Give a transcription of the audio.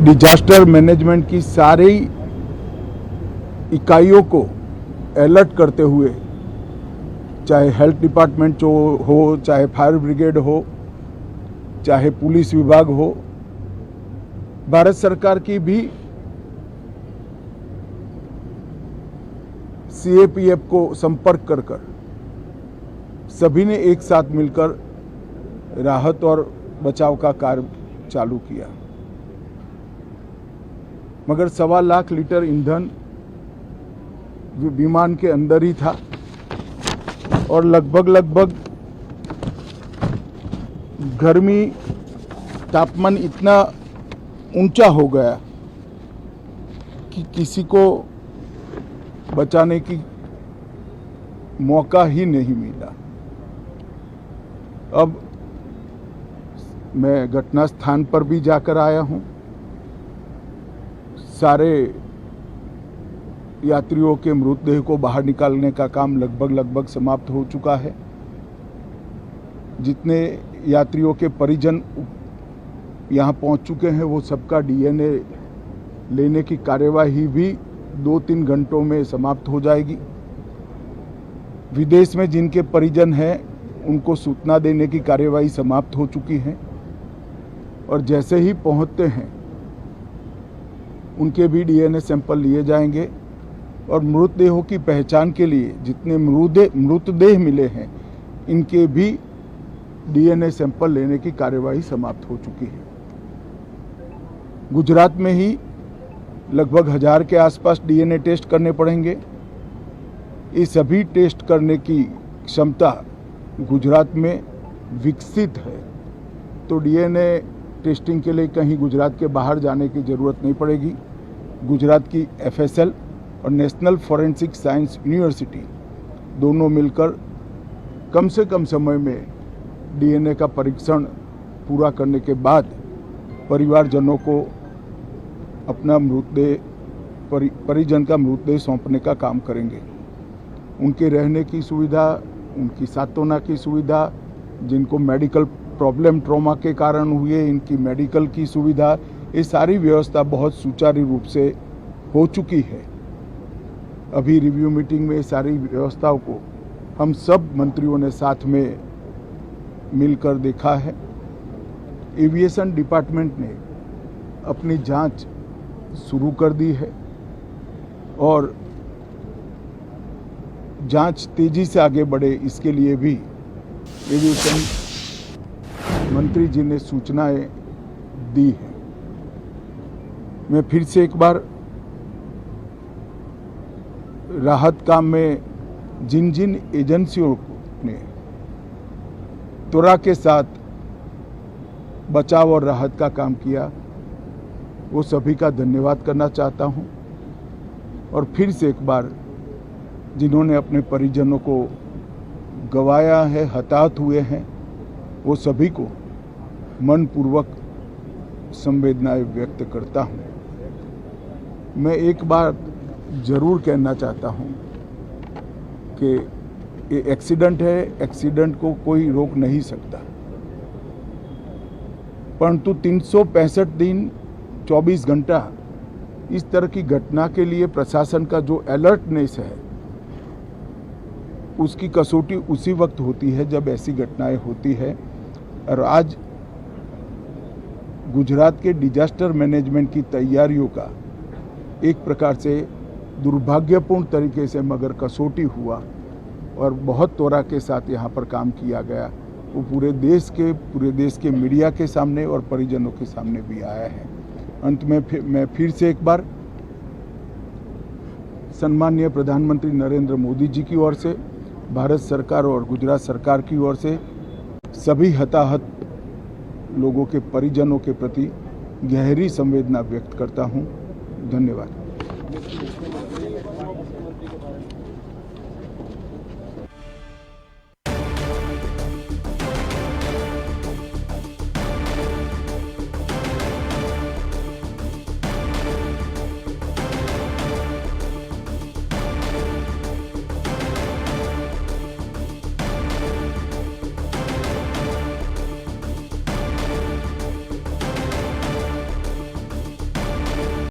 Disaster management की सारी इकाइयों को अलर्ट करते हुए, चाहे हेल्थ डिपार्टमेंट हो, चाहे फायर ब्रिगेड हो, चाहे पुलिस विभाग हो, भारत सरकार की भी सीएपीएफ को संपर्क कर सभी ने एक साथ मिलकर राहत और बचाव का कार्य चालू किया। मगर 1.25 लाख लीटर ईंधन विमान के अंदर ही था और लगभग गर्मी तापमान इतना ऊंचा हो गया कि किसी को बचाने की मौका ही नहीं मिला। अब मैं घटना स्थान पर भी जाकर आया हूं। सारे यात्रियों के मृतदेह को बाहर निकालने का काम लगभग समाप्त हो चुका है। जितने यात्रियों के परिजन यहाँ पहुँच चुके हैं वो सबका डीएनए लेने की कार्यवाही भी 2-3 घंटों में समाप्त हो जाएगी। विदेश में जिनके परिजन हैं उनको सूचना देने की कार्यवाही समाप्त हो चुकी है और जैसे ही पहुँचते हैं उनके भी डीएनए सैंपल लिए जाएंगे और मृतदेहों की पहचान के लिए जितने मृतदेह मिले हैं इनके भी डीएनए सैंपल लेने की कार्यवाही समाप्त हो चुकी है। गुजरात में ही लगभग 1000 के आसपास डीएनए टेस्ट करने पड़ेंगे। ये सभी टेस्ट करने की क्षमता गुजरात में विकसित है, तो डीएनए टेस्टिंग के लिए कहीं गुजरात के बाहर जाने की ज़रूरत नहीं पड़ेगी। गुजरात की एफएसएल और नेशनल फॉरेंसिक साइंस यूनिवर्सिटी दोनों मिलकर कम से कम समय में डीएनए का परीक्षण पूरा करने के बाद परिवारजनों को अपना परिजन का मृतदेह सौंपने का काम करेंगे। उनके रहने की सुविधा, उनकी सांत्वना की सुविधा, जिनको मेडिकल प्रॉब्लम ट्रॉमा के कारण हुए इनकी मेडिकल की सुविधा, ये सारी व्यवस्था बहुत सुचारू रूप से हो चुकी है। अभी रिव्यू मीटिंग में सारी व्यवस्थाओं को हम सब मंत्रियों ने साथ में मिलकर देखा है। एविएशन डिपार्टमेंट ने अपनी जांच शुरू कर दी है और जांच तेजी से आगे बढ़े इसके लिए भी एविएशन मंत्री जी ने सूचनाएं दी हैं। मैं फिर से एक बार राहत काम में जिन एजेंसियों ने त्वरा के साथ बचाव और राहत का काम किया वो सभी का धन्यवाद करना चाहता हूं और फिर से एक बार जिन्होंने अपने परिजनों को गंवाया है, हताहत हुए हैं, वो सभी को मनपूर्वक संवेदनाएं व्यक्त करता हूं। मैं एक बात जरूर कहना चाहता हूं कि ये एक्सीडेंट है, एक्सीडेंट को कोई रोक नहीं सकता, परंतु 365 दिन 24 घंटा इस तरह की घटना के लिए प्रशासन का जो अलर्टनेस है उसकी कसौटी उसी वक्त होती है जब ऐसी घटनाएं होती है। और आज गुजरात के डिजास्टर मैनेजमेंट की तैयारियों का एक प्रकार से दुर्भाग्यपूर्ण तरीके से मगर कसौटी हुआ और बहुत त्वरा के साथ यहाँ पर काम किया गया, वो पूरे देश के मीडिया के सामने और परिजनों के सामने भी आया है। अंत में मैं फिर से एक बार सम्माननीय प्रधानमंत्री नरेंद्र मोदी जी की ओर से, भारत सरकार और गुजरात सरकार की ओर से सभी हताहत लोगों के परिजनों के प्रति गहरी संवेदना व्यक्त करता हूं। धन्यवाद।